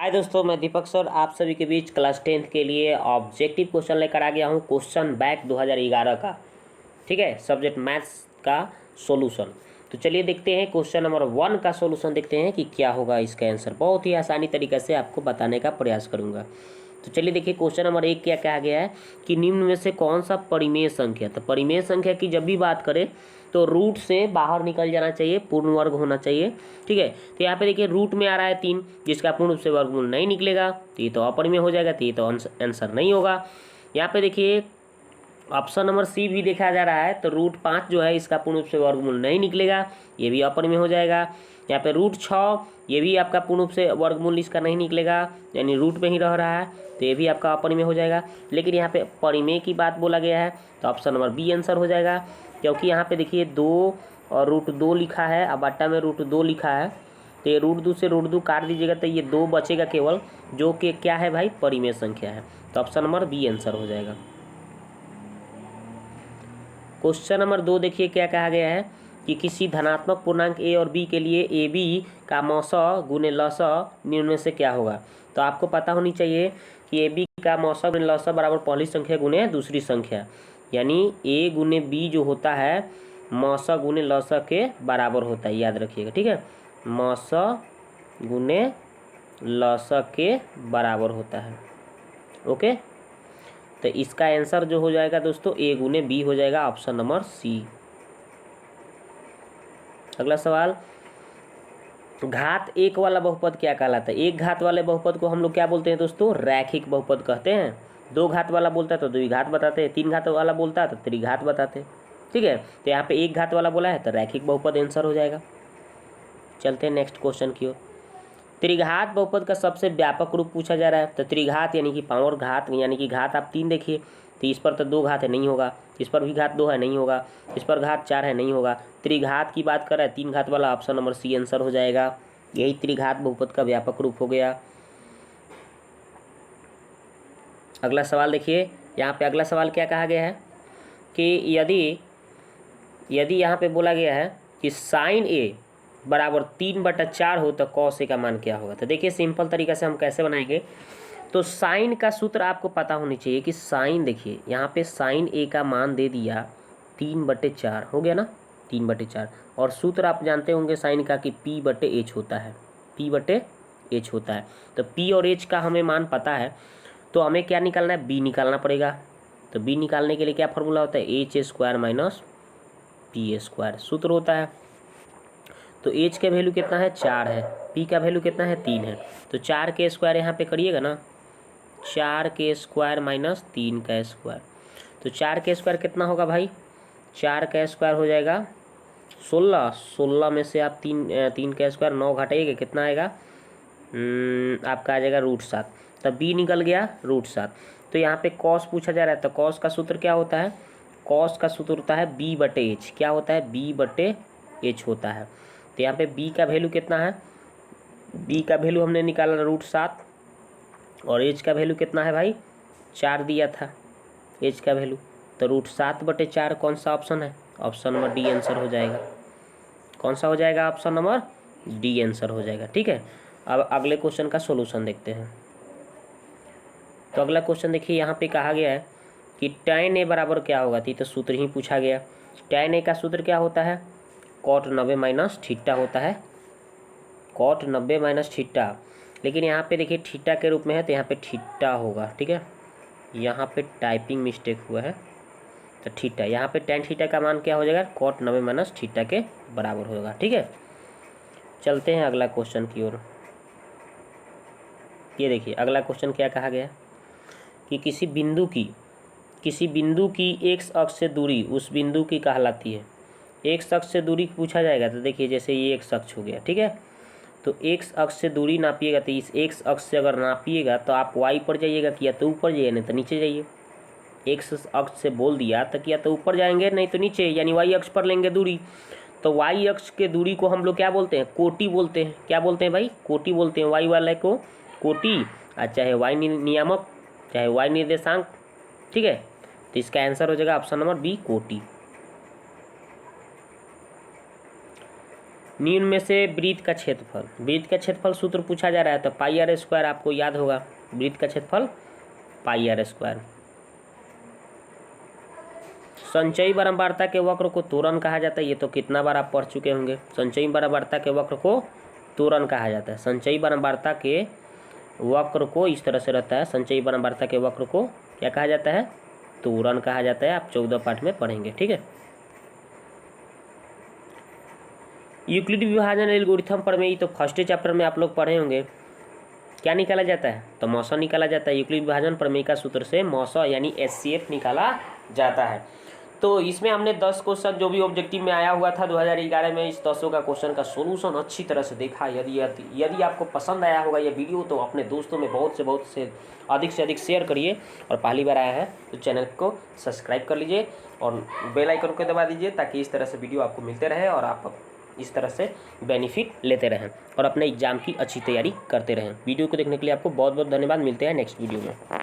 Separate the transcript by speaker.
Speaker 1: हाय दोस्तों, मैं दीपक सर आप सभी के बीच क्लास 10th के लिए ऑब्जेक्टिव क्वेश्चन लेकर आ गया हूँ। क्वेश्चन बैंक 2011 का, ठीक है, सब्जेक्ट मैथ्स का सॉल्यूशन। तो चलिए देखते हैं क्वेश्चन नंबर 1 का सॉल्यूशन, देखते हैं कि क्या होगा इसका आंसर। बहुत ही आसानी तरीके से आपको बताने का प्रयास करूँगा। तो चलिए देखिए क्वेश्चन नंबर 1 क्या कहा गया है कि निम्न में से कौन सा परिमेय संख्या। तो परिमेय संख्या की जब भी बात करें तो रूट से बाहर निकल जाना चाहिए, पूर्ण वर्ग होना चाहिए, ठीक है। तो यहाँ पे देखिए रूट में आ रहा है 3, जिसका पूर्ण रूप से वर्गमूल नहीं निकलेगा तो ये तो अपरिमेय हो जाएगा, तो ये तो आंसर नहीं होगा। यहाँ पे देखिए ऑप्शन नंबर सी भी देखा जा रहा है, तो रूट 5 जो है इसका पूर्ण रूप से वर्गमूल नहीं निकलेगा, ये भी अपरिमेय हो जाएगा। यहाँ पे रूट 6 ये भी आपका पूर्ण रूप से वर्गमूल इसका नहीं निकलेगा, यानी रूट में ही रह रहा है, तो ये भी आपका अपरिमेय हो जाएगा। लेकिन यहाँ पे परिमेय की बात बोला गया है, तो ऑप्शन नंबर बी आंसर हो जाएगा, क्योंकि यहाँ पे देखिए 2 और रूट 2 लिखा है, अब बट्टा में रूट 2 लिखा है, तो ये रूट 2 से रूट 2 काट दीजिएगा तो ये 2 बचेगा केवल, जो कि क्या है भाई, परिमेय संख्या है। तो ऑप्शन नंबर बी आंसर हो जाएगा। क्वेश्चन नंबर 2 देखिए क्या कहा गया है कि किसी धनात्मक पूर्णांक ए और बी के लिए ए बी का मौसा गुने लसा निम्न में से क्या होगा। तो आपको पता होनी चाहिए कि ए बी का मौसा गुने लसा बराबर पहली संख्या गुने दूसरी संख्या, यानी ए गुने बी जो होता है मौसा गुने लसा के बराबर होता है, याद रखिएगा, ठीक है। मौसा गुने लसा के बराबर होता है, ओके। तो इसका आंसर जो हो जाएगा दोस्तों ए गुने बी हो जाएगा, ऑप्शन नंबर सी। अगला सवाल, घात 1 वाला बहुपद क्या कहलाता है। एक घात वाले बहुपद को हम लोग क्या बोलते हैं दोस्तों, रैखिक बहुपद कहते हैं। 2 घात वाला बोलता है तो द्विघात बताते हैं, 3 घात वाला बोलता है तो त्रिघात बताते हैं, ठीक है। तो यहाँ पे 1 घात वाला बोला है तो रैखिक बहुपद आंसर हो जाएगा। चलते हैं नेक्स्ट क्वेश्चन की ओर। त्रिघात बहुपद का सबसे व्यापक रूप पूछा जा रहा है। तो त्रिघात यानी कि पावर घात, यानी कि घात आप 3 देखिए, तो इस पर तो 2 घात है, नहीं होगा। इस पर भी घात 2 है, नहीं होगा। इस पर घात 4 है, नहीं होगा। त्रिघात की बात कर रहा है, 3 घात वाला, ऑप्शन नंबर सी आंसर हो जाएगा। यही त्रिघात बहुपद का व्यापक रूप हो गया। अगला सवाल देखिए, यहाँ पे अगला सवाल क्या कहा गया है कि यदि यहाँ पे बोला गया है कि साइन ए बराबर 3/4 हो तो कॉस ए का मान क्या होगा। तो देखिए सिंपल तरीके से हम कैसे बनाएंगे। तो साइन का सूत्र आपको पता होनी चाहिए कि साइन, देखिए यहाँ पे साइन ए का मान दे दिया 3/4 हो गया ना, 3/4। और सूत्र आप जानते होंगे साइन का कि P/H होता है, P/H होता है। तो P और H का हमें मान पता है, तो हमें क्या निकालना है, B निकालना पड़ेगा। तो B निकालने के लिए क्या फॉर्मूला होता है, H² - P² सूत्र होता है। तो H का वैल्यू कितना है, 4 है, P का वैल्यू कितना है, 3 है। तो 4 के स्क्वायर यहाँ पे करिएगा ना, 4 के स्क्वायर माइनस 3 का स्क्वायर। तो 4 के स्क्वायर कितना होगा भाई, 4 का स्क्वायर हो जाएगा 16। 16 में से आप 3 का स्क्वायर 9 घटाइएगा, कितना आएगा, आपका आ जाएगा √7। तब B निकल गया √7। तो यहाँ पे कॉस पूछा जा रहा है, तो कॉस का सूत्र क्या होता है, कॉस का सूत्र होता है B/H। क्या होता है, B/H होता है। तो यहाँ पे B का वैल्यू कितना है, B का वैल्यू हमने निकाला √7, और H का वैल्यू कितना है भाई, 4 दिया था H का वैल्यू। तो √7/4 कौन सा ऑप्शन है, ऑप्शन नंबर डी आंसर हो जाएगा। कौन सा हो जाएगा, ऑप्शन नंबर डी आंसर हो जाएगा, ठीक है। अब अगले क्वेश्चन का सॉल्यूशन देखते हैं। तो अगला क्वेश्चन देखिए, यहाँ पे कहा गया है कि tan A बराबर क्या होगा। तो सूत्र ही पूछा गया। tan A का सूत्र क्या होता है, cot 90 - थीटा होता है, cot 90 - थीटा। लेकिन यहाँ पे देखिए थीटा के रूप में है, तो यहाँ पे थीटा होगा, ठीक है। यहाँ पे टाइपिंग मिस्टेक हुआ है, तो थीटा, यहाँ पे tan थीटा का मान क्या हो जाएगा, cot 90 - थीटा के बराबर होगा, ठीक है। चलते हैं अगला क्वेश्चन की ओर। ये देखिए अगला क्वेश्चन क्या कहा गया कि किसी बिंदु की एक्स अक्ष से दूरी उस बिंदु की कहलाती है। एक्स अक्ष से दूरी पूछा जाएगा, तो देखिए जैसे ये एक्स अक्ष हो गया, ठीक है। तो एक्स अक्ष से दूरी नापिएगा, तो इस एक्स अक्ष से अगर नापिएगा तो आप वाई पर जाइएगा, किया तो ऊपर जाइए, नहीं तो नीचे जाइए। एक्स अक्ष से बोल दिया तो किया तो ऊपर जाएंगे, नहीं तो नीचे, यानी वाई अक्ष पर लेंगे दूरी। तो वाई अक्ष के दूरी को हम लोग क्या बोलते हैं, कोटि बोलते हैं। क्या बोलते हैं भाई, कोटि बोलते हैं। वाई वाले को कोटि, और चाहे वाई नियामक, चाहे वाई निर्देशांक, ठीक है। तो इसका आंसर हो जाएगा ऑप्शन नंबर बी, कोटि। निम्न में से वृत्त का क्षेत्रफल, वृत्त का क्षेत्रफल सूत्र पूछा जा रहा है तो पाई आर स्क्वायर आपको याद होगा, वृत्त का क्षेत्रफल पाई आर स्क्वायर। संचयी बारंबारता के वक्र को त्वरण कहा जाता है, ये तो कितना बार आप पढ़ चुके होंगे। संचयी बारंबारता के वक्र को त्वरण कहा जाता है। संचयी बारंबारता के वक्र को इस तरह से रहता है, संचयी बारंबारता के वक्र को क्या कहा जाता है, त्वरण कहा जाता है। आप 14 पाठ में पढ़ेंगे, ठीक है। यूक्लिड विभाजन एल्गोरिथम पर में ये तो फर्स्ट चैप्टर में आप लोग पढ़े होंगे। क्या निकाला जाता है, तो मौसा निकाला जाता है। यूक्लिड विभाजन प्रमेय का सूत्र से मौसा यानी HCF निकाला जाता है। तो इसमें हमने 10 क्वेश्चन जो भी ऑब्जेक्टिव में आया हुआ था 2011 में, इस 10 का क्वेश्चन का सोल्यूशन अच्छी तरह से देखा। यदि आपको पसंद आया होगा ये वीडियो तो अपने दोस्तों में बहुत से अधिक शेयर करिए, और पहली बार आया है तो चैनल को सब्सक्राइब कर लीजिए और बेल आइकन को दबा दीजिए, ताकि इस तरह से वीडियो आपको मिलते रहे और आप इस तरह से बेनिफिट लेते रहें और अपने एग्जाम की अच्छी तैयारी करते रहें। वीडियो को देखने के लिए आपको बहुत बहुत धन्यवाद। मिलते हैं नेक्स्ट वीडियो में।